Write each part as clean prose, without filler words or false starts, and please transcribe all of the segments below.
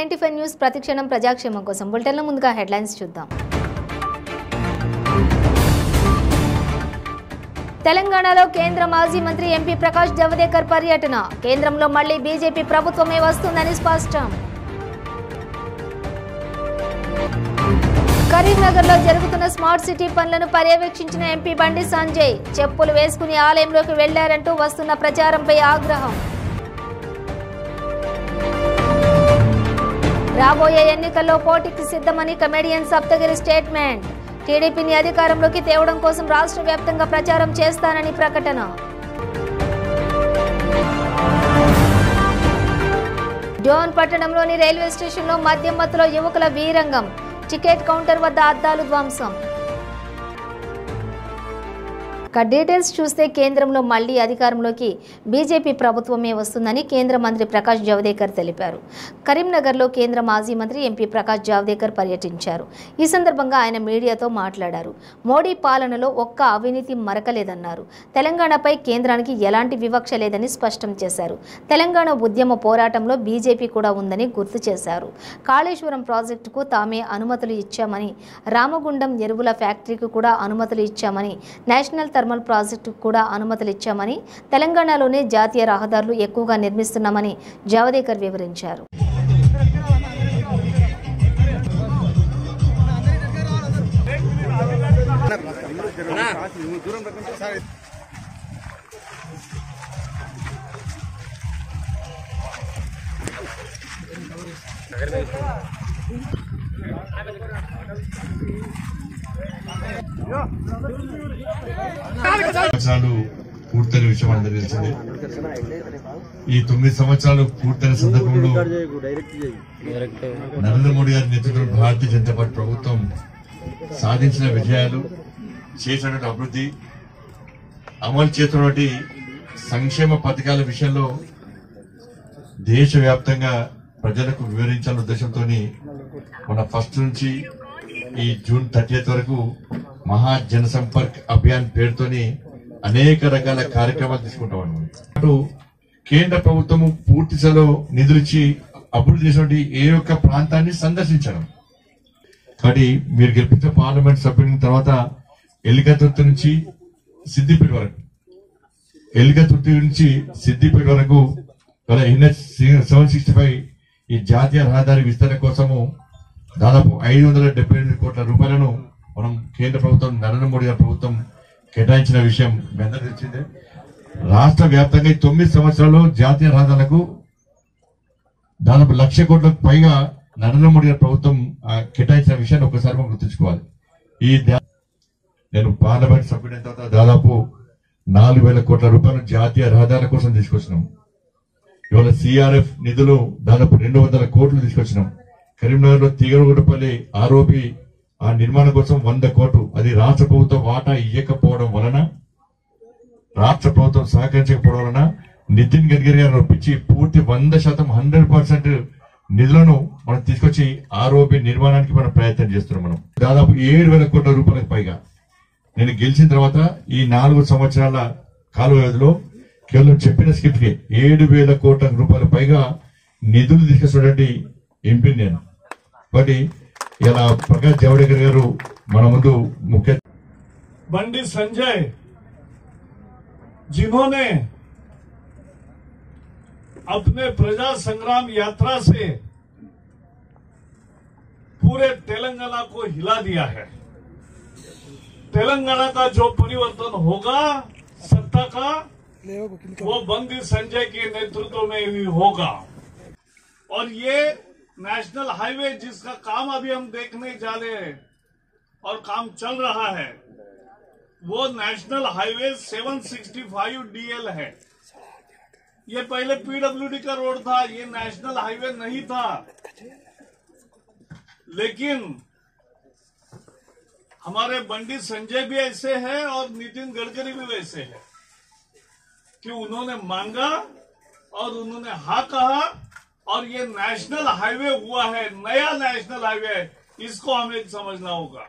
95 news ప్రతిక్షణం ప్రజాక్షేమం కోసం బులెటిన్ల ముందుగా హెడ్లైన్స్ చూద్దాం. తెలంగాణలో కేంద్ర మాజీ మంత్రి ఎంపీ ప్రకాష్ జవదేకర్ పర్యటన. కేంద్రంలో మళ్లీ బీజేపీ ప్రభుత్వమే వస్తుందని స్పష్టం. కరీంనగర్లో జరుగుతున్న స్మార్ట్ సిటీ పనులను పర్యవేక్షించిన ఎంపీ బండి సంజయ్. చెప్పులు వేసుకుని ఆలయంలోకి వెళ్లారంటూ వస్తున్న ప్రచారంపై ఆగ్రహం. రాబోయే ఎన్నికల్లో పోటీకి సిద్ధమని కమెడియన్ సప్తగిరి స్టేట్మెంట్. టీడీపీని అధికారంలోకి తేవడం కోసం రాష్ట్ర వ్యాప్తంగా ప్రచారం చేస్తానని ప్రకటన. డోన్ పట్టణంలోని రైల్వే స్టేషన్లో మద్యం మత్తులో యువకుల వీరంగం. టికెట్ కౌంటర్ వద్ద అద్దాలు ధ్వంసం. డీటెయిల్స్ చూస్తే కేంద్రంలో మళ్లీ అధికారంలోకి బీజేపీ ప్రభుత్వమే వస్తుందని కేంద్ర మంత్రి ప్రకాష్ జవదేకర్ తెలిపారు. కరీంనగర్లో కేంద్ర మాజీ మంత్రి ఎంపీ ప్రకాష్ జవదేకర్ పర్యటించారు. ఈ సందర్భంగా ఆయన మీడియాతో మాట్లాడారు. మోడీ పాలనలో ఒక్క అవినీతి మరకలేదన్నారు. తెలంగాణపై కేంద్రానికి ఎలాంటి వివక్ష లేదని స్పష్టం చేశారు. తెలంగాణ ఉద్యమ పోరాటంలో బీజేపీ కూడా ఉందని గుర్తు చేశారు. కాళేశ్వరం ప్రాజెక్టుకు తామే అనుమతులు ఇచ్చామని, రామగుండం ఎరువుల ఫ్యాక్టరీకి కూడా అనుమతులు ఇచ్చామని, నేషనల్ థర్మల్ ప్రాజెక్టుకు కూడా అనుమతులు ఇచ్చామని, తెలంగాణలోనే జాతీయ రహదారులు ఎక్కువగా నిర్మిస్తున్నామని జవదేకర్ వివరించారు. పూర్తయిన విషయం అందరూ తెలిసిందే. ఈ 9 సంవత్సరాలు పూర్తయిన సందర్భంలో నరేంద్ర మోడీ గారి నేతృత్వంలో భారతీయ జనతా పార్టీ ప్రభుత్వం సాధించిన విజయాలు, చేసినటువంటి అభివృద్ధి, అమలు చేస్తున్నటువంటి సంక్షేమ పథకాల విషయంలో దేశవ్యాప్తంగా ప్రజలకు వివరించాలనే ఉద్దేశంతో మన ఫస్ట్ నుంచి ఈ జూన్ 30 వరకు మహా జన సంపర్క్ అభియాన్ పేరుతోని అనేక రకాల కార్యక్రమాలు తీసుకుంటాం. కేంద్ర ప్రభుత్వము పూర్తి స్థాయిలో నిధులిచ్చి అభివృద్ధి చేసినటువంటి ఏ ఒక్క ప్రాంతాన్ని సందర్శించడం. కాబట్టి మీరు గెలిపించిన పార్లమెంట్ సభ్యుల తర్వాత ఎలికతుర్తి నుంచి సిద్దిపేట వరకు, ఎలికతుర్తి నుంచి సిద్దిపేట వరకు NH 765 ఈ జాతీయ రహదారి విస్తరణ కోసము దాదాపు 578 కోట్ల రూపాయలను మనం కేంద్ర ప్రభుత్వం, నరేంద్ర మోడీ గారి ప్రభుత్వం కేటాయించిన విషయం మీ అందరూ తెలిసిందే. రాష్ట్ర వ్యాప్తంగా 9 సంవత్సరాల్లో జాతీయ రహదారులకు దాదాపు 1,00,000 కోట్లకు పైగా నరేంద్ర మోడీ గారి ప్రభుత్వం కేటాయించిన విషయాన్ని ఒకసారి మనం గుర్తుంచుకోవాలి. నేను పార్లమెంట్ సభ్యుడైన తర్వాత దాదాపు 4,000 కోట్ల రూపాయలు జాతీయ రహదారుల కోసం తీసుకొచ్చినాం. ఇవాళ CRF నిధులు దాదాపు 200 కోట్లు తీసుకొచ్చినాం. కరీంనగర్ లో తీగరగుట్టపల్లి ROB ఆ నిర్మాణం కోసం 100 కోట్లు, అది రాష్ట్ర ప్రభుత్వం వాటా ఇవ్వకపోవడం వలన, రాష్ట్ర ప్రభుత్వం సహకరించకపోవడం వలన నితిన్ గడ్కరీ గారిని ఒప్పించి పూర్తి 100% 100% నిధులను మనం తీసుకొచ్చి ROB నిర్మాణానికి మనం ప్రయత్నం చేస్తున్నాం. మనం దాదాపు 7,000 కోట్ల రూపాయలకు పైగా. నేను గెలిచిన తర్వాత ఈ 4 సంవత్సరాల కాల వ్యవధిలో కేవలం చెప్పిన స్క్రిప్ట్ కి 7,000 కోట్ల రూపాయల పైగా నిధులు తీసుకొచ్చినటువంటి ఎంపీ నేను. కాబట్టి ఇలా ప్రకాష్ జవదేకర్ గారు మన ముందు ముఖ్య बंडी संजय, जिन्होंने अपने प्रजा संग्राम यात्रा से पूरे तेलंगाना को हिला दिया है. तेलंगाना का जो परिवर्तन होगा सत्ता का, वो बंडी संजय के नेतृत्व में ही होगा. और ये नेशनल हाईवे जिसका काम अभी हम देखने जा रहे हैं और काम चल रहा है, वो नेशनल हाईवे 765 DL है. ये पहले PWD का रोड था, ये नेशनल हाईवे नहीं था. लेकिन हमारे बंडी संजय भी ऐसे हैं और नितिन गडकरी भी वैसे हैं कि उन्होंने मांगा और उन्होंने हाँ कहा, और ये नेशनल हाईवे हुआ है, नया नेशनल हाईवे है. इसको हमें समझना होगा.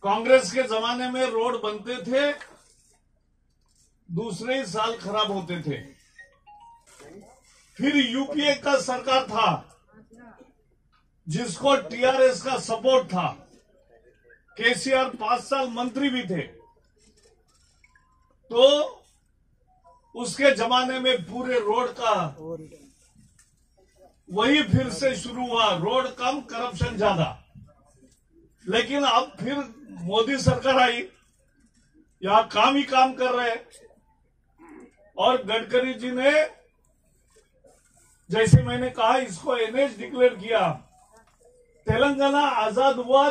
कांग्रेस के जमाने में रोड बनते थे, दूसरे ही साल खराब होते थे. फिर यूपीए का सरकार था, जिसको टीआरएस का सपोर्ट था, केसीआर 5 साल मंत्री भी थे, तो उसके जमाने में पूरे रोड का वही फिर से शुरू हुआ, रोड कम करप्शन ज्यादा। लेकिन अब फिर मोदी सरकार आई, यहां काम ही काम कर रहे हैं। और गडकरी जी ने, जैसे मैंने कहा, इसको एनएच डिक्लेयर किया। तेलंगाना आजाद हुआ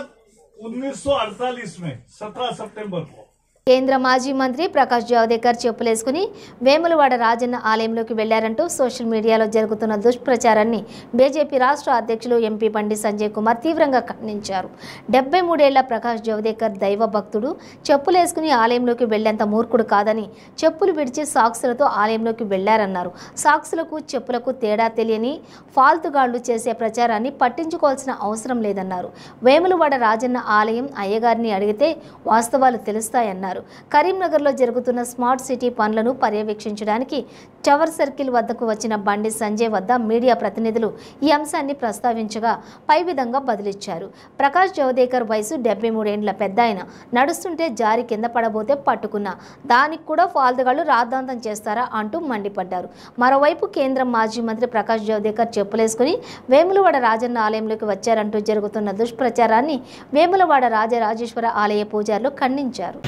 1948 में 17 सितंबर को। కేంద్ర మాజీ మంత్రి ప్రకాష్ జావదేకర్ చెప్పులేసుకుని వేములవాడ రాజన్న ఆలయంలోకి వెళ్లారంటూ సోషల్ మీడియాలో జరుగుతున్న దుష్ప్రచారాన్ని బీజేపీ రాష్ట్ర అధ్యక్షులు ఎంపీ బండి సంజయ్ కుమార్ తీవ్రంగా ఖండించారు. 73 ఏళ్ల ప్రకాష్ జావదేకర్ దైవ భక్తుడు, చెప్పులేసుకుని ఆలయంలోకి వెళ్లేంత మూర్ఖుడు కాదని, చెప్పులు విడిచి సాక్సులతో ఆలయంలోకి వెళ్లారన్నారు. సాక్సులకు చెప్పులకు తేడా తెలియని ఫాల్తుగాళ్లు చేసే ప్రచారాన్ని పట్టించుకోవాల్సిన అవసరం లేదన్నారు. వేములవాడ రాజన్న ఆలయం అయ్యగారిని అడిగితే వాస్తవాలు తెలుస్తాయన్నారు. కరీంనగర్లో జరుగుతున్న స్మార్ట్ సిటీ పనులను పర్యవేక్షించడానికి టవర్ సర్కిల్ వద్దకు వచ్చిన బండి సంజయ్ వద్ద మీడియా ప్రతినిధులు ఈ అంశాన్ని ప్రస్తావించగా పై విధంగా బదులిచ్చారు. ప్రకాష్ జావదేకర్ వయసు 73 ఏండ్ల పెద్దాయన, నడుస్తుంటే జారి కింద పడబోతే పట్టుకున్నా, దానికి కూడా ఫాల్తుగాళ్లు రాద్ధాంతం చేస్తారా అంటూ మండిపడ్డారు. మరోవైపు కేంద్ర మాజీ మంత్రి ప్రకాష్ జావదేకర్ చెప్పులేసుకుని వేములవాడ రాజన్న ఆలయంలోకి వచ్చారంటూ జరుగుతున్న దుష్ప్రచారాన్ని వేములవాడ రాజరాజేశ్వర ఆలయ పూజారులు ఖండించారు.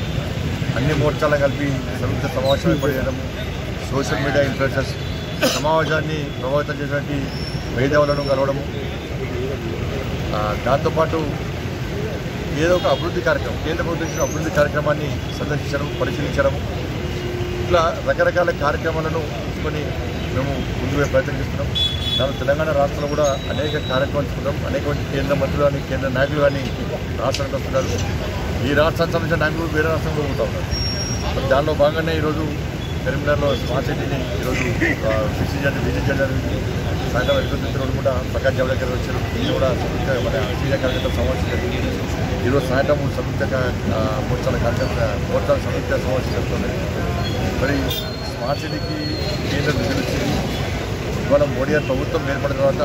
అన్ని మోర్చాలను కలిపి సంయుక్త సమావేశం ఏర్పాటు చేయడం, సోషల్ మీడియా ఇన్ఫ్లుయెన్సర్స్ సమావేశాన్ని ప్రభావితం చేసినటువంటి మేధావులను కలవడము, దాంతోపాటు ఏదో ఒక అభివృద్ధి కార్యక్రమం, కేంద్ర ప్రభుత్వం ఇచ్చిన అభివృద్ధి కార్యక్రమాన్ని సందర్శించడం, పరిశీలించడం, ఇట్లా రకరకాల కార్యక్రమాలను తీసుకొని మేము ముందుకు ప్రయత్నం చేస్తున్నాం. దాని తెలంగాణ రాష్ట్రంలో కూడా అనేక కార్యక్రమాలు తీసుకున్నాం. అనేక మంది కేంద్ర మంత్రులు కానీ కేంద్ర నాయకులు కానీ రాష్ట్రానికి వస్తున్నారు. ఈ రాష్ట్రానికి సంబంధించిన నాయకులు వేరే రాష్ట్రంలో పోతూ ఉన్నారు. దానిలో భాగంగానే ఈరోజు కరీంనగర్లో స్మార్ట్ సిటీని ఈరోజు సిసి జెండా, బీజీ జెండా సాయంత్రం ఎదుగుతున్న కూడా ప్రకాష్ జావదేకర్ వచ్చారు. ఇది కూడా సంయుక్త మన సీనియర్ కార్యకర్తల సమావేశం జరిగింది. ఈరోజు సాయంత్రం సంయుక్త మోర్చాల సంయుక్త సమావేశం జరుగుతుంది. మరి స్మార్ట్ సిటీకి కేంద్ర నిధులు వచ్చింది. ఇవాళ మోడీ గారి ప్రభుత్వం ఏర్పడిన తర్వాత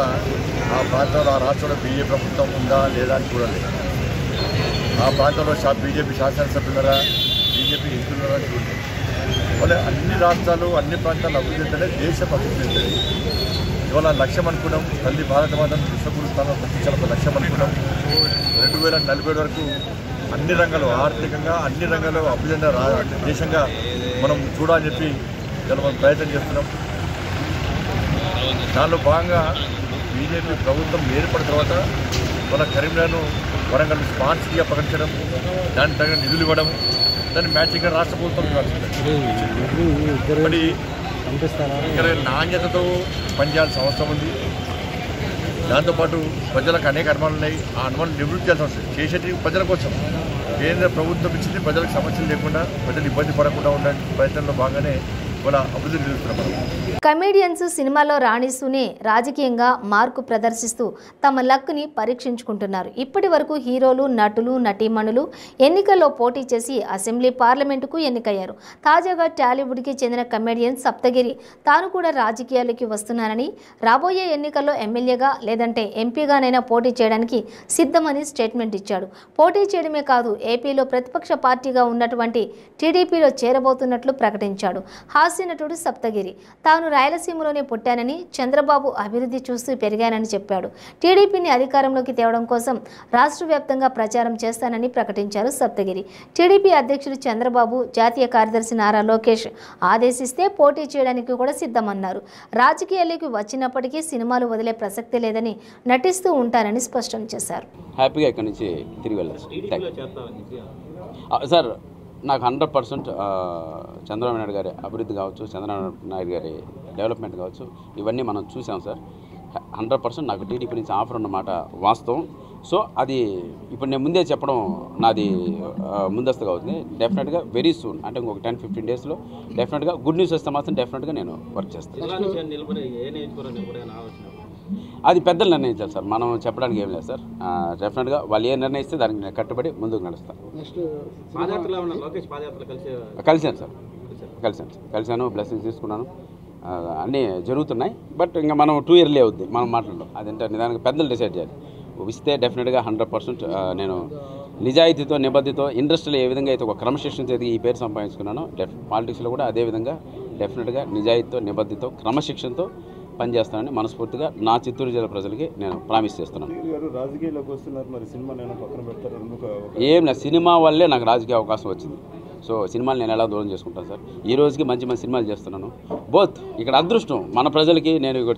ఆ ప్రాంతంలో, ఆ రాష్ట్రంలో బీజేపీ ప్రభుత్వం ఉందా లేదా అని చూడాలి. ఆ ప్రాంతంలో బీజేపీ శాసనసభ్యులరా, బీజేపీ ఎంపీలరా చూడండి. ఇవాళ అన్ని రాష్ట్రాలు, అన్ని ప్రాంతాలు అభివృద్ధి చెందలే, దేశం అభివృద్ధి చెందాలి. ఇవాళ లక్ష్యం అనుకున్నాం, తల్లి భారత మాతను విశ్వగురు స్థానంలో ప్రతిష్టాల లక్ష్యం అనుకున్నాం. 2047 వరకు అన్ని రంగాలు, ఆర్థికంగా అన్ని రంగాల్లో అభివృద్ధి చెందిన దేశంగా మనం చూడాలని చెప్పి ఇలా మనం ప్రయత్నం చేస్తున్నాం. దానిలో భాగంగా బీజేపీ ప్రభుత్వం ఏర్పడిన తర్వాత మన కరీంనగర్ను వరంగల్ స్మార్ట్ సిటీగా ప్రకటించడం, దానికి తగిన నిధులు ఇవ్వడం, దాన్ని మ్యాచింగ్గా రాష్ట్ర ప్రభుత్వం ఇవ్వాల్సింది. మరి ఇక్కడ నాణ్యతతో పనిచేయాల్సిన అవసరం ఉంది. దాంతోపాటు ప్రజలకు అనేక అనుమానాలు ఉన్నాయి. ఆ అనుమానాలు నివృత్తి చేయాల్సిన అవసరం. చేసేటి ప్రజల కోసం కేంద్ర ప్రభుత్వం ఇచ్చింది ప్రజలకు సమస్యలు లేకుండా, ప్రజలు ఇబ్బంది పడకుండా ఉండే ప్రయత్నంలో భాగంగానే కమెడియన్స్ సినిమాలో రాణిస్తూనే రాజకీయంగా మార్కు ప్రదర్శిస్తూ తమ లక్ని పరీక్షించుకుంటున్నారు. ఇప్పటి వరకు హీరోలు, నటులు, నటీమణులు ఎన్నికల్లో పోటీ చేసి అసెంబ్లీ, పార్లమెంటుకు ఎన్నికయ్యారు. తాజాగా టాలీవుడ్కి చెందిన కమెడియన్ సప్తగిరి తాను కూడా రాజకీయాలకి వస్తున్నానని, రాబోయే ఎన్నికల్లో ఎమ్మెల్యేగా లేదంటే ఎంపీగానైనా పోటీ చేయడానికి సిద్ధమని స్టేట్మెంట్ ఇచ్చాడు. పోటీ చేయడమే కాదు, ఏపీలో ప్రతిపక్ష పార్టీగా ఉన్నటువంటి టీడీపీలో చేరబోతున్నట్లు ప్రకటించాడు. హాస్యనటుడు సప్తగిరి తాను రాయలసీమలోనే పుట్టానని, చంద్రబాబు అభివృద్ధి చూస్తూ పెరిగానని చెప్పాడు. టీడీపీని అధికారంలోకి తేవడం కోసం రాష్ట్ర వ్యాప్తంగా ప్రచారం చేస్తానని ప్రకటించారు సప్తగిరి. టీడీపీ అధ్యక్షుడు చంద్రబాబు, జాతీయ కార్యదర్శి నారా లోకేష్ ఆదేశిస్తే పోటీ చేయడానికి కూడా సిద్ధమన్నారు. రాజకీయాల్లోకి వచ్చినప్పటికీ సినిమాలు వదిలే ప్రసక్తి లేదని, నటిస్తూ ఉంటానని స్పష్టం చేశారు. హ్యాపీగా ఇక్కడి నుంచి తిరిగి వెళ్ళాలి సార్. నాకు 100% చంద్రబాబు నాయుడు గారి అభివృద్ధి కావచ్చు, చంద్రబాబు నాయుడు గారి డెవలప్మెంట్ కావచ్చు, ఇవన్నీ మనం చూసాం సార్. 100% నాకు టీడీపీ నుంచి ఆఫర్ ఉన్నమాట వాస్తవం. సో అది ఇప్పుడు నేను ముందే చెప్పడం నాది ముందస్తుగా అవుతుంది. డెఫినెట్గా వెరీ సూన్, అంటే ఇంకొక 10-15 డేస్లో డెఫినెట్గా గుడ్ న్యూస్ వస్తే మాత్రం డెఫినెట్గా నేను వర్క్ చేస్తాను. అది పెద్దలు నిర్ణయించాలి సార్, మనం చెప్పడానికి ఏం లేదు సార్. డెఫినెట్గా వాళ్ళు ఏ నిర్ణయిస్తే దానికి నేను కట్టుబడి ముందుకు నడుస్తాను. కలిశాను సార్, కలిశాను, బ్లెస్సింగ్స్ తీసుకున్నాను, అన్నీ జరుగుతున్నాయి. బట్ ఇంకా మనం 2 ఇయర్లీ అవుద్ది మనం మాట్లాడడం. అదంటే నిదానికి పెద్దలు డిసైడ్ చేయాలి. ఇస్తే డెఫినెట్గా 100% నేను నిజాయితీతో నిబద్ధతో ఇండస్ట్రీలో ఏ విధంగా అయితే ఒక క్రమశిక్షణ ఈ పేరు సంపాదించుకున్నానో పాలిటిక్స్లో కూడా అదే విధంగా డెఫినెట్గా నిజాయితీతో నిబద్ధతో క్రమశిక్షణతో పనిచేస్తానని మనస్ఫూర్తిగా నా చిత్తూరు జిల్లా ప్రజలకి నేను ప్రామిస్ చేస్తున్నాను. ఏం లేదు, సినిమా వల్లే నాకు రాజకీయ అవకాశం వచ్చింది. సో సినిమాలు నేను ఎలా దూరం చేసుకుంటాను సార్. ఈ రోజుకి మంచి మంచి సినిమాలు చేస్తున్నాను. బోత్ ఇక్కడ అదృష్టం మన ప్రజలకి. నేను ఇక్కడ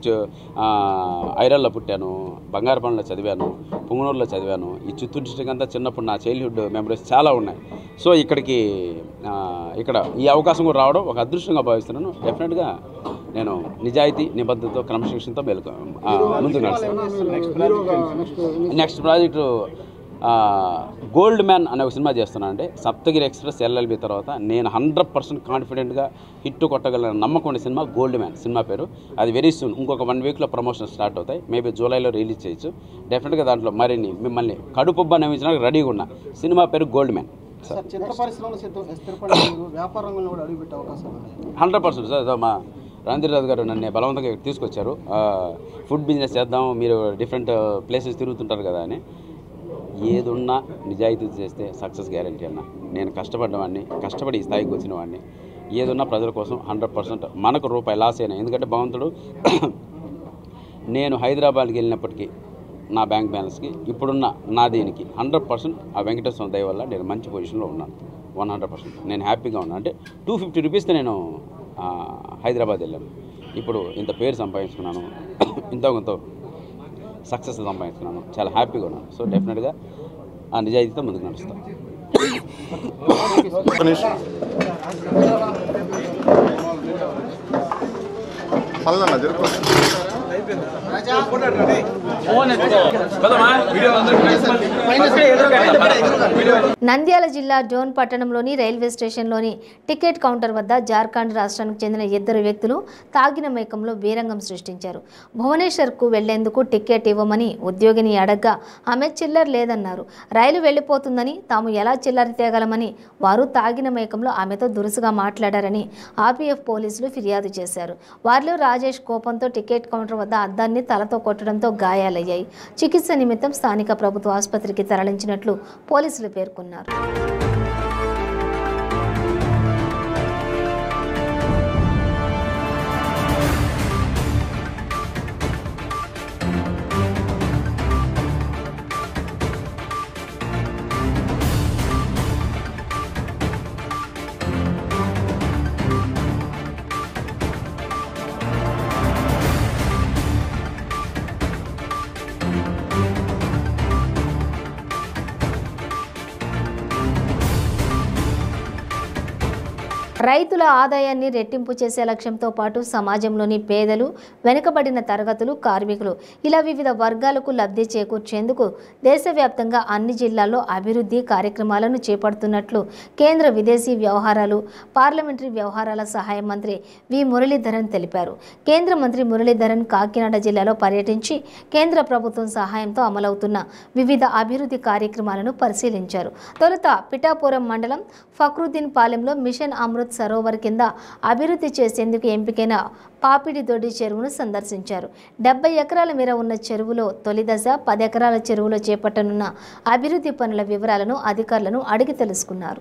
ఐరల్లో పుట్టాను, బంగారపల్లిలో చదివాను, పుంగనూరులో చదివాను. ఈ చిత్తూరు డిస్ట్రిక్ట్ అంతా చిన్నప్పుడు నా చైల్డ్హుడ్ మెమరీస్ చాలా ఉన్నాయి. సో ఇక్కడ ఈ అవకాశం కూడా రావడం ఒక అదృష్టంగా భావిస్తున్నాను. డెఫినెట్గా నేను నిజాయితీ నిబద్ధతతో క్రమశిక్షణతో ముందుకు నడుస్తాను. నెక్స్ట్ ప్రాజెక్టు గోల్డ్ మ్యాన్ అనే ఒక సినిమా చేస్తున్నాను. అంటే సప్తగిరి ఎక్స్ప్రెస్ ఎల్ఎల్బి తర్వాత నేను 100% కాన్ఫిడెంట్గా హిట్ కొట్టగలను నమ్మకం ఉండే సినిమా గోల్డ్ మ్యాన్ సినిమా పేరు. అది వెరీ సూన్ ఇంకొక 1 వీక్లో ప్రమోషన్ స్టార్ట్ అవుతాయి. మేబీ జూలైలో రిలీజ్ చేయొచ్చు. డెఫినెట్గా దాంట్లో మరిన్ని మిమ్మల్ని కడుపుబ్బ నవ్వించడానికి రెడీగా ఉన్న సినిమా పేరు గోల్డ్ మ్యాన్. 100% సార్. మా రణధీర్ గారు నన్ను బలవంతంగా తీసుకొచ్చారు. ఫుడ్ బిజినెస్ చేద్దాం, మీరు డిఫరెంట్ ప్లేసెస్ తిరుగుతుంటారు కదా అని. ఏదున్నా నిజాయితీ చేస్తే సక్సెస్ గ్యారంటీ అన్న. నేను కష్టపడ్డవాడిని, కష్టపడి ఈ స్థాయికి వచ్చిన వాడిని. ఏదున్నా ప్రజల కోసం 100%. మనకు రూపాయి లాస్ అయినా, ఎందుకంటే భగవంతుడు నేను హైదరాబాద్కి వెళ్ళినప్పటికీ నా బ్యాంక్ బ్యాలెన్స్కి ఇప్పుడున్న నా దీనికి 100% ఆ వెంకటేశ్వర దయ వల్ల నేను మంచి పొజిషన్లో ఉన్నాను. 100% నేను హ్యాపీగా ఉన్నాను. అంటే 250 రూపీస్తో నేను హైదరాబాద్ వెళ్ళాను. ఇప్పుడు ఇంత పేరు సంపాదించుకున్నాను, ఇంత కొంత సక్సెస్ సంపాదించుకున్నాను. చాలా హ్యాపీగా ఉన్నాను. సో డెఫినెట్గా ఆ నిజాయితీతో ముందుకు నడుస్తాను. నంద్యాల జిల్లా డోన్ పట్టణంలోని రైల్వే స్టేషన్లోని టికెట్ కౌంటర్ వద్ద జార్ఖండ్ రాష్ట్రానికి చెందిన 2 వ్యక్తులు తాగిన మైకంలో వీరంగం సృష్టించారు. భువనేశ్వర్కు వెళ్లేందుకు టికెట్ ఇవ్వమని ఉద్యోగిని అడగ్గా ఆమె చిల్లర లేదన్నారు. రైలు వెళ్లిపోతుందని తాము ఎలా చిల్లర తేగలమని వారు తాగిన మైకంలో ఆమెతో దురుసుగా మాట్లాడారని ఆర్పీఎఫ్ పోలీసులు ఫిర్యాదు చేశారు. వారిలో రాజేష్ కోపంతో టికెట్ కౌంటర్ వద్ద అద్దాన్ని తలతో కొట్టడంతో గాయాలయ్యాయి. చికిత్స నిమిత్తం స్థానిక ప్రభుత్వ ఆసుపత్రికి తరలించినట్లు పోలీసులు పేర్కొన్నారు. రైతుల ఆదాయాన్ని రెట్టింపు చేసే లక్ష్యంతో పాటు సమాజంలోని పేదలు, వెనుకబడిన తరగతులు, కార్మికులు ఇలా వివిధ వర్గాలకు లబ్ధి చేకూర్చేందుకు దేశవ్యాప్తంగా అన్ని జిల్లాల్లో అభివృద్ధి కార్యక్రమాలను చేపడుతున్నట్లు కేంద్ర విదేశీ వ్యవహారాలు, పార్లమెంటరీ వ్యవహారాల సహాయ మంత్రి వి మురళీధరన్ తెలిపారు. కేంద్ర మంత్రి మురళీధరన్ కాకినాడ జిల్లాలో పర్యటించి కేంద్ర ప్రభుత్వం సహాయంతో అమలవుతున్న వివిధ అభివృద్ధి కార్యక్రమాలను పరిశీలించారు. తొలుత పిఠాపురం మండలం ఫక్రుద్దీన్ పాలెంలో మిషన్ అమృత్ సరోవర్ కింద అభివృద్ధి చేసేందుకు ఎంపికైన పాపిడిదొడ్డి చెరువును సందర్శించారు. 70 ఎకరాల మేర ఉన్న చెరువులో తొలి దశ 10 ఎకరాల చెరువులో చేపట్టనున్న అభివృద్ధి పనుల వివరాలను అధికారులను అడిగి తెలుసుకున్నారు.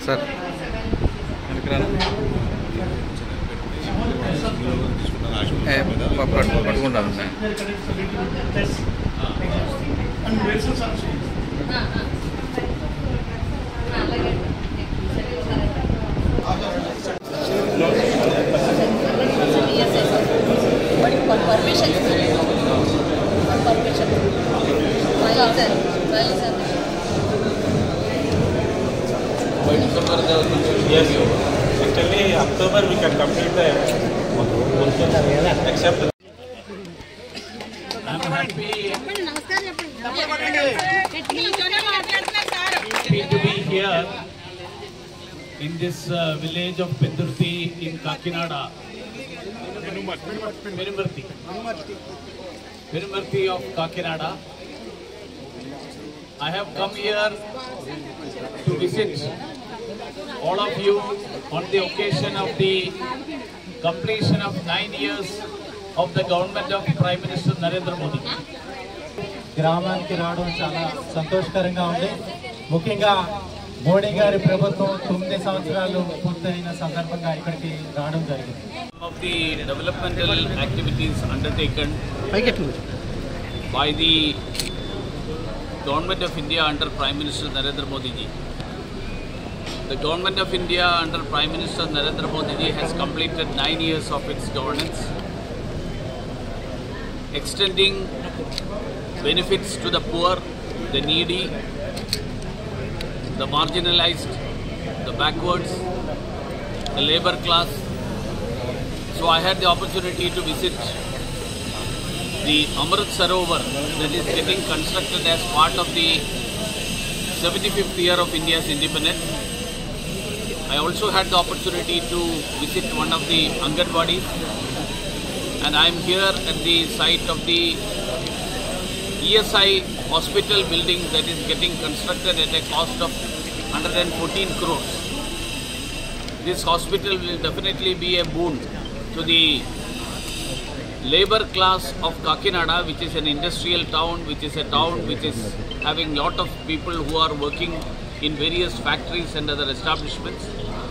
సార్ పట్టుకుంటాను. Yes, actually October we can complete the except. I'm happy to be here in this village of Pendurthi in Kakinada. Perumarthi of Kakinada. I have come here to visit all of you on the occasion of the completion of 9 years of the government of Prime Minister Narendra Modi. గ్రామానికి రావడం చాలా సంతోషకరంగా ఉంది. ముఖ్యంగా మోడీ గారి ప్రభుత్వం 9 సంవత్సరాలు పూర్తయిన సందర్భంగా ఇక్కడికి రావడం జరిగింది. Of the developmental activities undertaken by the Government of India under Prime Minister Narendra Modi ji. The Government of India under Prime Minister Narendra Modi ji has completed 9 years of its governance, extending benefits to the poor, the needy, the marginalized, the backwards, the labor class. So I had the opportunity to visit the Amrit Sarovar that is getting constructed as part of the 75th year of India's independence. I also had the opportunity to visit one of the Anganwadis, and I am here at the site of the ESI hospital building that is getting constructed at a cost of 114 crores. This hospital will definitely be a boon to the labor class of Kakinada, which is an industrial town, which is a town which is having lot of people who are working in various factories and other establishments.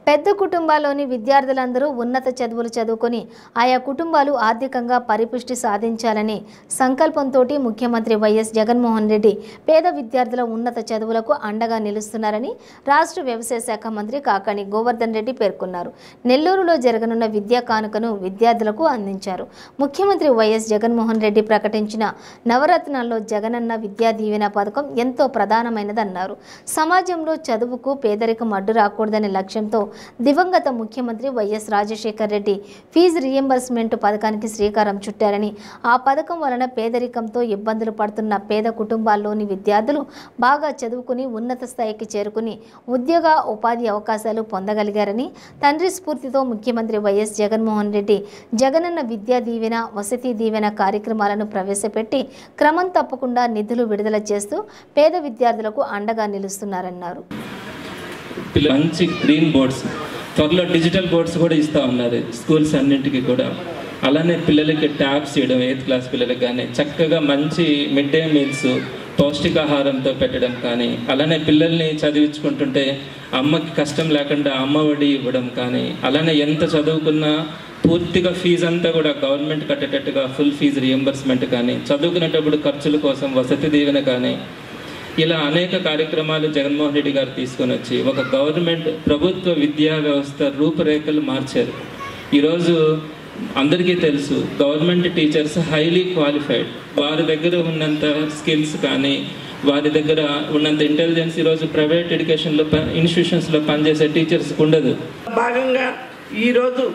పెద్ద కుటుంబాల్లోని విద్యార్థులందరూ ఉన్నత చదువులు చదువుకొని ఆయా కుటుంబాలు ఆర్థికంగా పరిపుష్టి సాధించాలని సంకల్పంతో ముఖ్యమంత్రి వైఎస్ జగన్మోహన్ రెడ్డి పేద విద్యార్థుల ఉన్నత చదువులకు అండగా నిలుస్తున్నారని రాష్ట్ర వ్యవసాయ శాఖ మంత్రి కాకాణి గోవర్ధన్ రెడ్డి పేర్కొన్నారు. నెల్లూరులో జరగనున్న విద్యా కానుకను విద్యార్థులకు అందించారు. ముఖ్యమంత్రి వైఎస్ జగన్మోహన్ రెడ్డి ప్రకటించిన నవరత్నాల్లో జగనన్న విద్యా దీవెన పథకం ఎంతో ప్రధానమైనదన్నారు. సమాజంలో చదువుకు పేదరికం అడ్డు రాకూడదనే లక్ష్యంతో దివంగత ముఖ్యమంత్రి YS Rajasekhar Reddy fee reimbursement పథకానికి శ్రీకారం చుట్టారని, ఆ పథకం వలన పేదరికంతో ఇబ్బందులు పడుతున్న పేద కుటుంబాల్లోని విద్యార్థులు బాగా చదువుకుని ఉన్నత స్థాయికి చేరుకుని ఉద్యోగ ఉపాధి అవకాశాలు పొందగలిగారని, తండ్రి స్ఫూర్తితో ముఖ్యమంత్రి వైఎస్ జగన్మోహన్ రెడ్డి జగనన్న విద్యా దీవెన, వసతి దీవెన కార్యక్రమాలను ప్రవేశపెట్టి క్రమం తప్పకుండా నిధులు విడుదల చేస్తూ పేద విద్యార్థులకు అండగా నిలుస్తున్నారన్నారు. మంచి గ్రీన్ బోర్డ్స్, త్వరలో డిజిటల్ బోర్డ్స్ కూడా ఇస్తూ ఉన్నారు స్కూల్స్ అన్నింటికి కూడా. అలానే పిల్లలకి ట్యాబ్స్ ఇవ్వడం, 8th క్లాస్ పిల్లలకి కానీ చక్కగా మంచి మిడ్ డే మీల్స్ పౌష్టికాహారంతో పెట్టడం కానీ, అలానే పిల్లల్ని చదివించుకుంటుంటే అమ్మకి కష్టం లేకుండా అమ్మ ఒడి ఇవ్వడం కానీ, అలానే ఎంత చదువుకున్నా పూర్తిగా ఫీజు అంతా కూడా గవర్నమెంట్ కట్టేటట్టుగా ఫుల్ ఫీజు రియంబర్స్మెంట్ కానీ, చదువుకునేటప్పుడు ఖర్చుల కోసం వసతి దీవెన కానీ, ఇలా అనేక కార్యక్రమాలు జగన్మోహన్ రెడ్డి గారు తీసుకొని వచ్చి ఒక గవర్నమెంట్ ప్రభుత్వ విద్యా వ్యవస్థ రూపురేఖలు మార్చారు. ఈరోజు అందరికీ తెలుసు గవర్నమెంట్ టీచర్స్ హైలీ క్వాలిఫైడ్, వారి దగ్గర ఉన్నంత స్కిల్స్ కానీ వారి దగ్గర ఉన్నంత ఇంటెలిజెన్స్ ఈరోజు ప్రైవేట్ ఎడ్యుకేషన్లో ఇన్స్టిట్యూషన్స్లో పనిచేసే టీచర్స్కి ఉండదు. భాగంగా ఈరోజు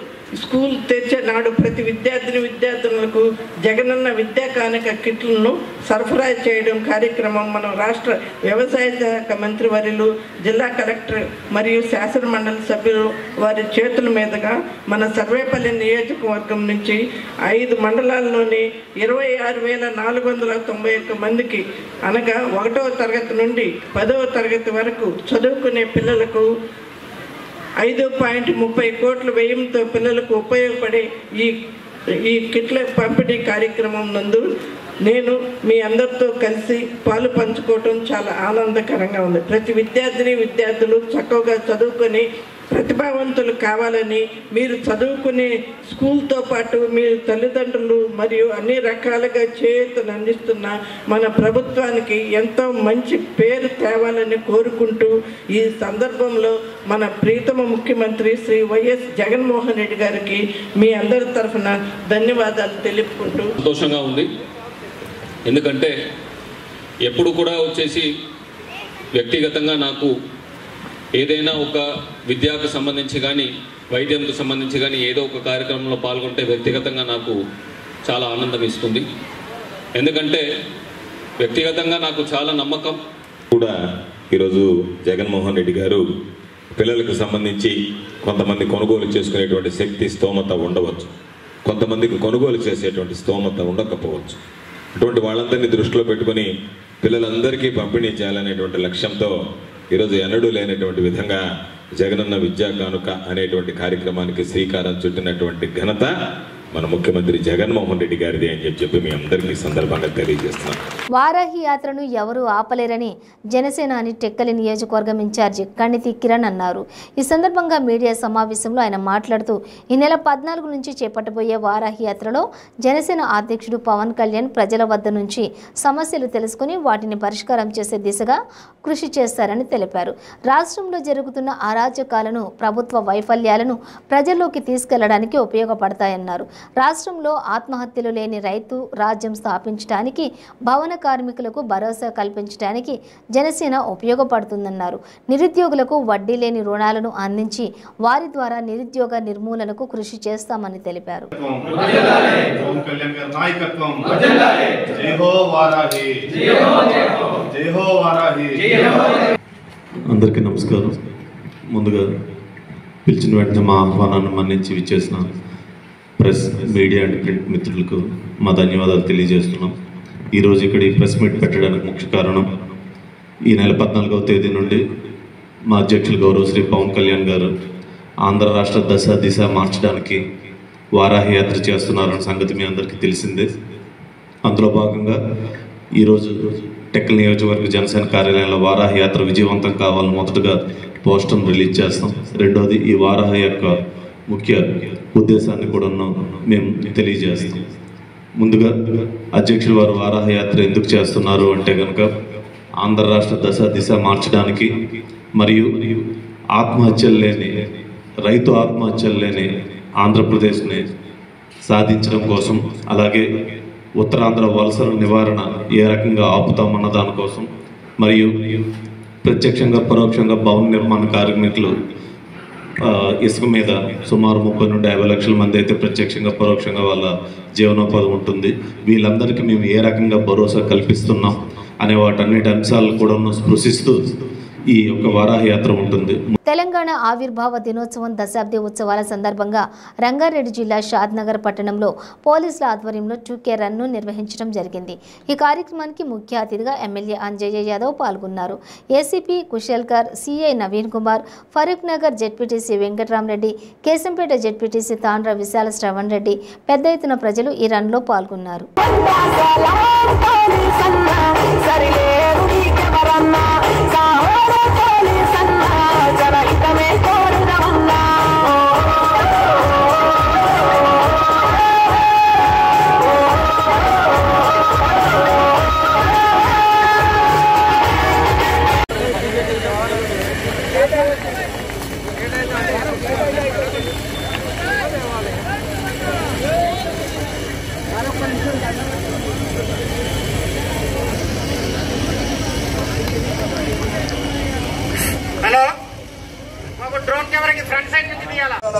స్కూల్ తెచ్చే నాడు ప్రతి విద్యార్థులకు జగనన్న విద్యా కానుక కిట్లను సరఫరా చేయడం కార్యక్రమం మన రాష్ట్ర వ్యవసాయ శాఖ మంత్రివర్యులు, జిల్లా కలెక్టర్ మరియు శాసన మండలి సభ్యులు వారి చేతుల మీదుగా మన సర్వేపల్లి నియోజకవర్గం నుంచి 5 మండలాల్లోని 26,491 మందికి అనగా 1వ తరగతి నుండి 10వ తరగతి వరకు చదువుకునే పిల్లలకు 5.30 కోట్ల వ్యయంతో పిల్లలకు ఉపయోగపడే ఈ కిట్ల పంపిణీ కార్యక్రమం నందు నేను మీ అందరితో కలిసి పాలు పంచుకోవటం చాలా ఆనందకరంగా ఉంది. ప్రతి విద్యార్థులు చక్కగా చదువుకొని ప్రతిభావంతులు కావాలని, మీరు చదువుకునే స్కూల్తో పాటు మీరు తల్లిదండ్రులు మరియు అన్ని రకాలుగా చేయూతను అందిస్తున్న మన ప్రభుత్వానికి ఎంతో మంచి పేరు తేవాలని కోరుకుంటూ ఈ సందర్భంలో మన ప్రీతమ ముఖ్యమంత్రి శ్రీ వైఎస్ జగన్మోహన్ రెడ్డి గారికి మీ అందరి తరఫున ధన్యవాదాలు తెలుపుకుంటూ సంతోషంగా ఉంది. ఎందుకంటే ఎప్పుడు కూడా వచ్చేసి వ్యక్తిగతంగా నాకు ఏదైనా ఒక విద్యాకు సంబంధించి కానీ వైద్యంకు సంబంధించి కానీ ఏదో ఒక కార్యక్రమంలో పాల్గొంటే వ్యక్తిగతంగా నాకు చాలా ఆనందం ఇస్తుంది. ఎందుకంటే వ్యక్తిగతంగా నాకు చాలా నమ్మకం కూడా. ఈరోజు జగన్మోహన్ రెడ్డి గారు పిల్లలకు సంబంధించి కొంతమంది కొనుగోలు చేసుకునేటువంటి శక్తి స్తోమత ఉండవచ్చు, కొంతమందికి కొనుగోలు చేసేటువంటి స్తోమత ఉండకపోవచ్చు. అటువంటి వాళ్ళందరినీ దృష్టిలో పెట్టుకుని పిల్లలందరికీ పంపిణీ చేయాలనేటువంటి లక్ష్యంతో ఈరోజు ఎన్నడూ లేనటువంటి విధంగా జగనన్న విద్యా కానుక అనేటువంటి కార్యక్రమానికి శ్రీకారం చుట్టినటువంటి ఘనత మన ముఖ్యమంత్రి జగన్మోహన్ రెడ్డి గారిది అని చెప్పి మీ అందరికీ సందర్భంగా తెలియజేస్తున్నాం. వారాహి యాత్రను ఎవరూ ఆపలేరని జనసేనాని టెక్కలి నియోజకవర్గం ఇన్ఛార్జి కణితి కిరణ్ అన్నారు. ఈ సందర్భంగా మీడియా సమావేశంలో ఆయన మాట్లాడుతూ ఈ నెల 14 నుంచి చేపట్టబోయే వారాహి యాత్రలో జనసేన అధ్యక్షుడు పవన్ కళ్యాణ్ ప్రజల వద్ద నుంచి సమస్యలు తెలుసుకుని వాటిని పరిష్కారం చేసే దిశగా కృషి చేస్తారని తెలిపారు. రాష్ట్రంలో జరుగుతున్న అరాచకాలను, ప్రభుత్వ వైఫల్యాలను ప్రజల్లోకి తీసుకెళ్లడానికి ఉపయోగపడతాయన్నారు. రాష్ట్రంలో ఆత్మహత్యలు లేని రైతు రాజ్యం స్థాపించడానికి, భవన కార్మికులకు భరోసా కల్పించడానికి జనసేన ఉపయోగపడుతుందన్నారు. నిరుద్యోగులకు వడ్డీ లేని రుణాలను అందించి వారి ద్వారా నిరుద్యోగ నిర్మూలనకు కృషి చేస్తామని తెలిపారు. అందరికీ నమస్కారం. ముందుగా పిలిచిన వెంటనే మా ఆహ్వానాన్ని మన్నించి విచ్చేసిన ప్రెస్, మీడియా అండ్ ప్రింట్ మిత్రులకు మా ధన్యవాదాలు తెలియజేస్తున్నాం. ఈరోజు ఇక్కడ ఈ ప్రెస్ మీట్ పెట్టడానికి ముఖ్య కారణం, ఈ నెల 14వ తేదీ నుండి మా అధ్యక్షులు గౌరవ శ్రీ పవన్ కళ్యాణ్ గారు ఆంధ్ర రాష్ట్ర దిశ మార్చడానికి వారాహి యాత్ర చేస్తున్నారన్న సంగతి మీ అందరికీ తెలిసిందే. అందులో భాగంగా ఈరోజు టెక్కలి నియోజకవర్గ జనసేన కార్యాలయంలో వారాహి యాత్ర విజయవంతం కావాలని మొదటగా పోస్టర్ను రిలీజ్ చేస్తాం. రెండోది ఈ వారాహి యొక్క ముఖ్య ఉద్దేశాన్ని కూడా మేము తెలియజేస్తాం. ముందుగా అధ్యక్షుల వారు వారాహి యాత్ర ఎందుకు చేస్తున్నారు అంటే కనుక ఆంధ్ర రాష్ట్ర దిశ మార్చడానికి, మరియు ఆత్మహత్యలు లేని, రైతు ఆత్మహత్యలు లేని ఆంధ్రప్రదేశ్ని సాధించడం కోసం, అలాగే ఉత్తరాంధ్ర వలసల నివారణ ఏ రకంగా ఆపుతామన్న దానికోసం, మరియు ప్రత్యక్షంగా పరోక్షంగా భవన నిర్మాణ కార్మికులు ఇసుక మీద సుమారు 30 నుండి 50 లక్షల మంది అయితే ప్రత్యక్షంగా పరోక్షంగా వాళ్ళ జీవనోపాధి ఉంటుంది. వీళ్ళందరికీ మేము ఏ రకంగా భరోసా కల్పిస్తున్నాం అనే వాటన్నిటి అంశాలు కూడా స్పృశిస్తూ ఈ యొక్క వారాహి యాత్ర ఉంటుంది. తెలంగాణ ఆవిర్భావ దినోత్సవం దశాబ్ది ఉత్సవాల సందర్భంగా రంగారెడ్డి జిల్లా షాద్నగర్ పట్టణంలో పోలీసుల ఆధ్వర్యంలో 2K రన్ను నిర్వహించడం జరిగింది. ఈ కార్యక్రమానికి ముఖ్య అతిథిగా ఎమ్మెల్యే అంజయ్య యాదవ్ పాల్గొన్నారు. ACP Kushalkar, CI Naveen Kumar, Farooq Nagar ZPTC Venkatramareddy, Keshampet ZPTC Tandra Vishala Shravan Reddy పెద్ద ఎత్తున ప్రజలు ఈ రన్లో పాల్గొన్నారు.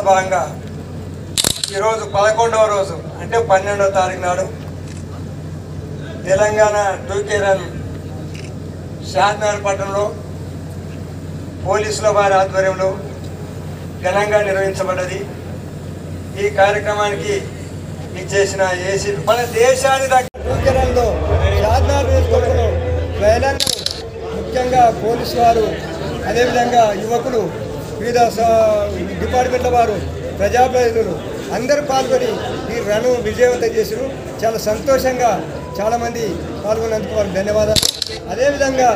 భాగంగా ఈరోజు 11వ రోజు అంటే 12వ తారీఖు నాడు తెలంగాణ 2K రన్ షాద్నగర్ పట్టణంలో పోలీసుల వారి ఆధ్వర్యంలో ఘనంగా నిర్వహించబడ్డది. ఈ కార్యక్రమానికి ఇచ్చేసిన ఏసీ మన దేశాన్ని 2K రన్లో షాద్నగర్ నియోజకవర్గంలో మహిళలు, ముఖ్యంగా పోలీసు వారు, అదేవిధంగా యువకులు, వివిధ డిపార్ట్మెంట్ల వారు, ప్రజాప్రతినిధులు అందరూ పాల్గొని ఈ రన్ను విజయవంతం చేశారు. చాలా సంతోషంగా చాలామంది పాల్గొన్నందుకు వారికి ధన్యవాదాలు. అదేవిధంగా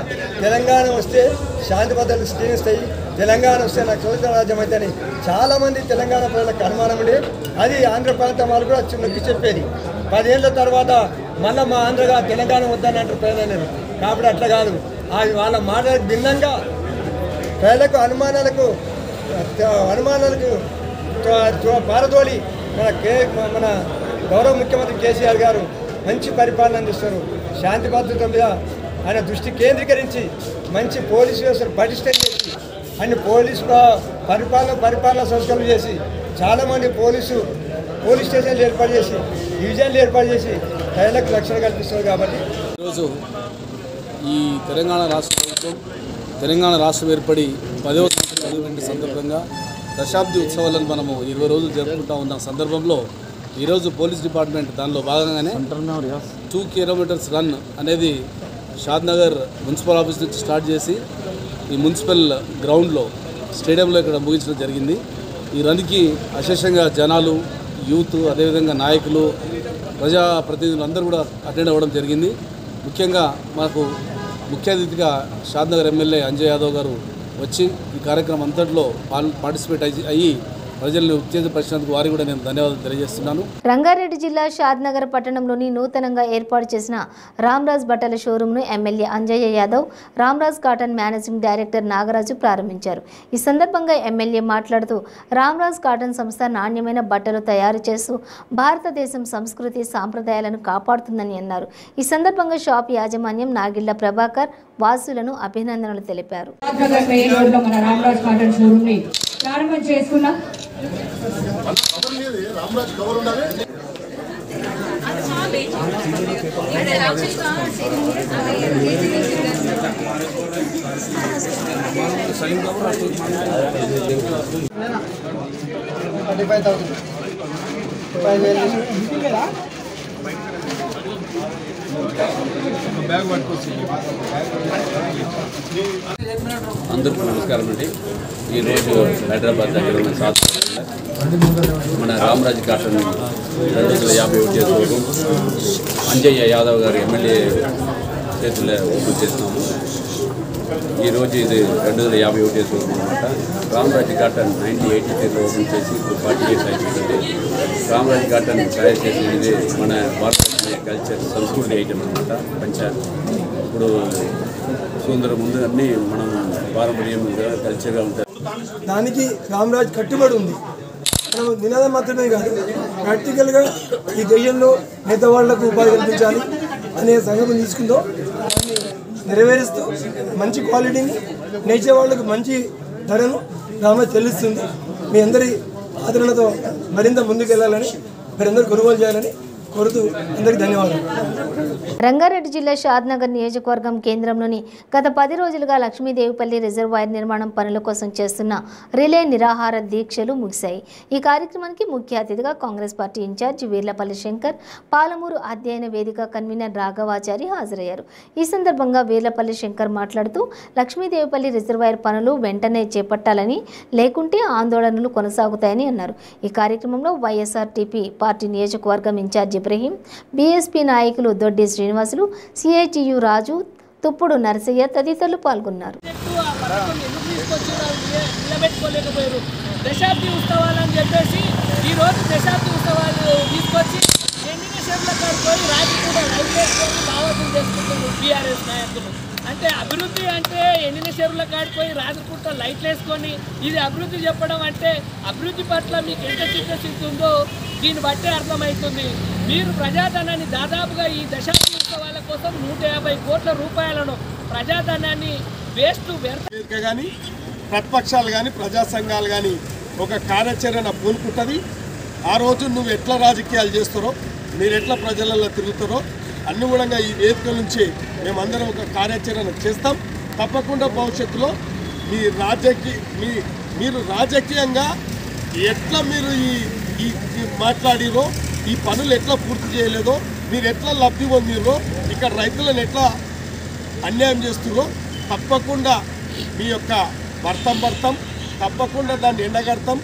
తెలంగాణ వస్తే శాంతి భద్రతలు క్షీణిస్తాయి, తెలంగాణ వస్తే నాకు స్వతంత్ర రాజ్యం అయితే అని చాలామంది తెలంగాణ ప్రజలకు అనుమానం ఉండే, అది ఆంధ్ర ప్రాంతం వాళ్ళు కూడా నొక్కి చెప్పేది. 10 ఏళ్ళ తర్వాత మళ్ళీ మా ఆంధ్రగా తెలంగాణ వద్దని అంటారు ప్రజలు. కాబట్టి అట్లా కాదు, వాళ్ళ మాటలకు భిన్నంగా ప్రజలకు అనుమానాలకు పారదోలి మన గౌరవ ముఖ్యమంత్రి కేసీఆర్ గారు మంచి పరిపాలన అందిస్తారు. శాంతి భద్రత మీద ఆయన దృష్టి కేంద్రీకరించి మంచి పోలీసు వ్యవస్థను పటిష్టం చేసి అన్ని పరిపాలన సంస్కరణలు చేసి చాలామంది పోలీస్ స్టేషన్లు ఏర్పాటు చేసి, డివిజన్లు ఏర్పాటు చేసి ప్రజలకు రక్షణ కల్పిస్తారు. కాబట్టి ఈరోజు ఈ తెలంగాణ రాష్ట్ర ప్రభుత్వం తెలంగాణ రాష్ట్రం ఏర్పడి 10వ సంవత్సరం సందర్భంగా దశాబ్ది ఉత్సవాలను మనము 20 రోజులు జరుపుకుంటా ఉన్న సందర్భంలో ఈరోజు పోలీస్ డిపార్ట్మెంట్ దానిలో భాగంగానే 2 కిలోమీటర్స్ రన్ అనేది షాద్నగర్ మున్సిపల్ ఆఫీస్ నుంచి స్టార్ట్ చేసి ఈ మున్సిపల్ గ్రౌండ్లో స్టేడియంలో ఇక్కడ ముగించడం జరిగింది. ఈ రన్కి అశేషంగా జనాలు, యూత్, అదేవిధంగా నాయకులు, ప్రజాప్రతినిధులు అందరూ కూడా అటెండ్ అవ్వడం జరిగింది. ముఖ్యంగా మాకు ముఖ్య అతిథిగా షాద్నగర్ ఎమ్మెల్యే అంజయ్ యాదవ్ గారు వచ్చి ఈ కార్యక్రమం అంతట్లో పార్టిసిపేట్ అయ్యి ప్రజలను ఉత్తేజపరిచినందుకు వారికి కూడా నేను ధన్యవాదాలు తెలియజేస్తున్నాను. రంగారెడ్డి జిల్లా షాద్నగర్ పట్టణంలోని నూతనంగా ఏర్పాటు చేసిన రామ్రాజ్ బట్టల షోరూంను MLA Anjaiah Yadav, Ramraj cotton managing director Nagaraju ప్రారంభించారు. ఈ సందర్భంగా ఎమ్మెల్యే మాట్లాడుతూ రామ్రాజ్ కాటన్ సంస్థ నాణ్యమైన బట్టలు తయారు చేస్తూ భారతదేశం సంస్కృతి సాంప్రదాయాలను కాపాడుతుందని అన్నారు. ఈ సందర్భంగా షాప్ యాజమాన్యం నాగిళ్ల ప్రభాకర్ వాసులను అభినందనలు తెలిపారు. ప్రారంభం చేసుకున్నాం. అందరికీ నమస్కారం అండి. ఈరోజు హైదరాబాద్ దగ్గర ఉన్న మన రామరాజ్ కాటన్ 250 షోరూమ్ అంజయ్య యాదవ్ గారు ఎమ్మెల్యే చేతుల్లో ఓపెన్ చేస్తున్నాము. ఈరోజు ఇది 251 షోరూమ్ అనమాట. రామరాజ్ కాటన్ 1983 ఓపెన్ చేసి ఇప్పుడు 40 years అయిపోతుంది. రామరాజ్ కాటన్ తయారు చేసేది మన భారతదేశ కల్చర్ సంస్కృతి ఐటమ్ అనమాట. ఇప్పుడు సుందర ముందు అన్నీ మనం పారంపర్యంగా కల్చర్గా ఉంటాయి. దానికి రామరాజ్ కట్టుబడి ఉంది. మనం నినాదం మాత్రమే కాదు, ప్రాక్టికల్గా ఈ దేశంలో పేదవాళ్లకు ఉపాధి కల్పించాలి అనే సంకల్పం తీసుకుందో దాన్ని నెరవేరుస్తూ మంచి క్వాలిటీని నేర్చే వాళ్ళకు మంచి ధరను రామరాజ్ చెల్లిస్తుంది. మీ అందరి ఆదరణతో మరింత ముందుకెళ్లాలని, మీరందరూ కొనుగోలు చేయాలని కోరుతూ అందరికీ ధన్యవాదాలు. రంగారెడ్డి జిల్లా షాద్నగర్ నియోజకవర్గం కేంద్రంలోని గత 10 రోజులుగా లక్ష్మీదేవిపల్లి రిజర్వాయర్ నిర్మాణం పనుల కోసం చేస్తున్న రిలే నిరాహార దీక్షలు ముగిశాయి. ఈ కార్యక్రమానికి ముఖ్య అతిథిగా కాంగ్రెస్ పార్టీ ఇన్ఛార్జి వీర్లపల్లి శంకర్, పాలమూరు అధ్యయన వేదిక కన్వీనర్ రాఘవాచారి హాజరయ్యారు. ఈ సందర్భంగా వీర్లపల్లి శంకర్ మాట్లాడుతూ లక్ష్మీదేవిపల్లి రిజర్వాయర్ పనులు వెంటనే చేపట్టాలని, లేకుంటే ఆందోళనలు కొనసాగుతాయని అన్నారు. ఈ కార్యక్రమంలో వైఎస్ఆర్టీపీ పార్టీ నియోజకవర్గం ఇన్ఛార్జి ఇబ్రహీం, బీఎస్పీ నాయకులు దొడ్డి శ్రీనివాసులు, సిఐటియు రాజు, తుప్పుడు నరసయ్య తదితరులు పాల్గొన్నారు. దశాబ్ది ఉత్సవాలని చెప్పేసి ఈరోజు దశాబ్ది ఉత్సవాలు తీసుకొచ్చి ఎండిన షెడ్ల కాడిపోయి రాజు కూడా రైతు వేసుకొని దావతులు చేసుకుంటున్నారు బీఆర్ఎస్ నాయకులు. అంటే అభివృద్ధి అంటే ఎండిన చెరువుల కాడిపోయి రాజుకుంట లైట్లు వేసుకొని ఇది అభివృద్ధి చెప్పడం అంటే అభివృద్ధి పట్ల మీకు ఎంత చిత్తశుద్ధి ఉందో దీన్ని బట్టే అర్థమవుతుంది. మీరు ప్రజాధనాన్ని దాదాపుగా ఈ దశాబ్ది ఉత్సవాల కోసం 150 కోట్ల రూపాయలను ప్రజాధనాన్ని వేస్ట్ కానీ ప్రతిపక్షాలు కానీ ప్రజా సంఘాలు కానీ ఒక కార్యాచరణ పూనుకుంటుంది. ఆ రోజు నువ్వు ఎట్లా రాజకీయాలు చేస్తారో, మీరు ఎట్లా ప్రజలలో తిరుగుతారో అన్ని కూడా ఈ వేదిక నుంచి మేమందరం ఒక కార్యాచరణ చేస్తాం. తప్పకుండా భవిష్యత్తులో మీరు రాజకీయంగా ఎట్లా మీరు ఈ మాట్లాడిరో, ఈ పనులు ఎట్లా పూర్తి చేయలేదో, మీరు ఎట్లా లబ్ధి పొందిరో, ఇక్కడ రైతులను ఎట్లా అన్యాయం చేస్తున్నారో తప్పకుండా మీ యొక్క భర్తం తప్పకుండా దాన్ని ఎండగడతాం.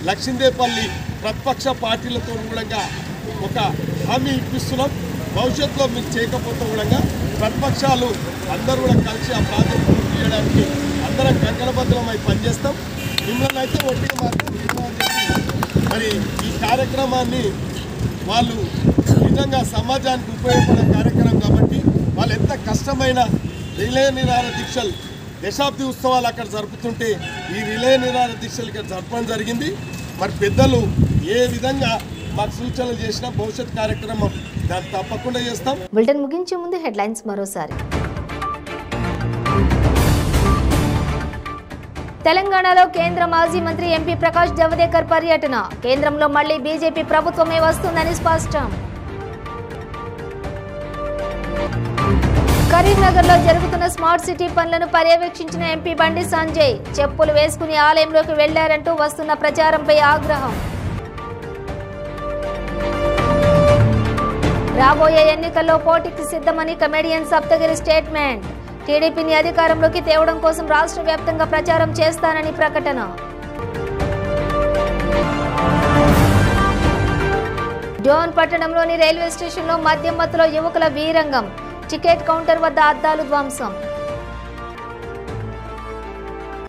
లక్ష్మీదేవిపల్లి ప్రతిపక్ష పార్టీలతో కూడా ఒక హామీ ఇప్పిస్తున్నాం. భవిష్యత్తులో మీకు చేయకపోతే కూడా ప్రతిపక్షాలు అందరూ కూడా కలిసి ఆ ప్రాజెక్టు పూర్తి చేయడానికి అందరం కంకణబద్ధమై పనిచేస్తాం. మిమ్మల్ని అయితే ఒట్టిగా మాత్రం మరి ఈ కార్యక్రమాన్ని వాళ్ళు నిజంగా సమాజానికి ఉపయోగపడే కార్యక్రమం కాబట్టి వాళ్ళు ఎంత కష్టమైన రిలే నిరాహార దీక్షలు దశాబ్ది ఉత్సవాలు అక్కడ జరుపుతుంటే ఈ రిలే నిరాహార దీక్షలు ఇక్కడ జరపడం జరిగింది. మరి పెద్దలు ఏ విధంగా మాకు సూచనలు చేసిన భవిష్యత్ కార్యక్రమం దాన్ని తప్పకుండా చేస్తాం. బులెటిన్ ముగించే ముందు హెడ్లైన్స్ మరోసారి. తెలంగాణలో కేంద్ర మాజీ మంత్రి ఎంపీ ప్రకాష్ జవదేకర్ పర్యటన. కేంద్రంలో మళ్లీ బీజేపీ ప్రభుత్వమే వస్తుందని స్పష్టం. కరీంనగర్లో జరుగుతున్న స్మార్ట్ సిటీ పనులను పర్యవేక్షించిన ఎంపీ బండి సంజయ్. చెప్పులు వేసుకుని ఆలయంలోకి వెళ్లారంటూ వస్తున్న ప్రచారంపై ఆగ్రహం. రాబోయే ఎన్నికల్లో పోటీకి సిద్ధమని కమెడియన్ సప్తగిరి స్టేట్మెంట్. టీడీపీని అధికారంలోకి తేవడం కోసం రాష్ట్ర వ్యాప్తంగా ప్రచారం చేస్తానని ప్రకటన. డోన్ పట్టణంలోని రైల్వే స్టేషన్లో మద్యం మత్తులో యువకుల వీరంగం. టికెట్ కౌంటర్ వద్ద అద్దాలు ధ్వంసం.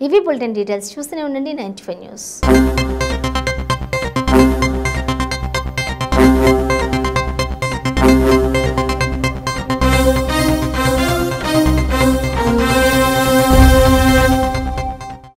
ఇవి బులెటిన్ డీటెయిల్స్. చూస్తూనే ఉండండి 95 న్యూస్.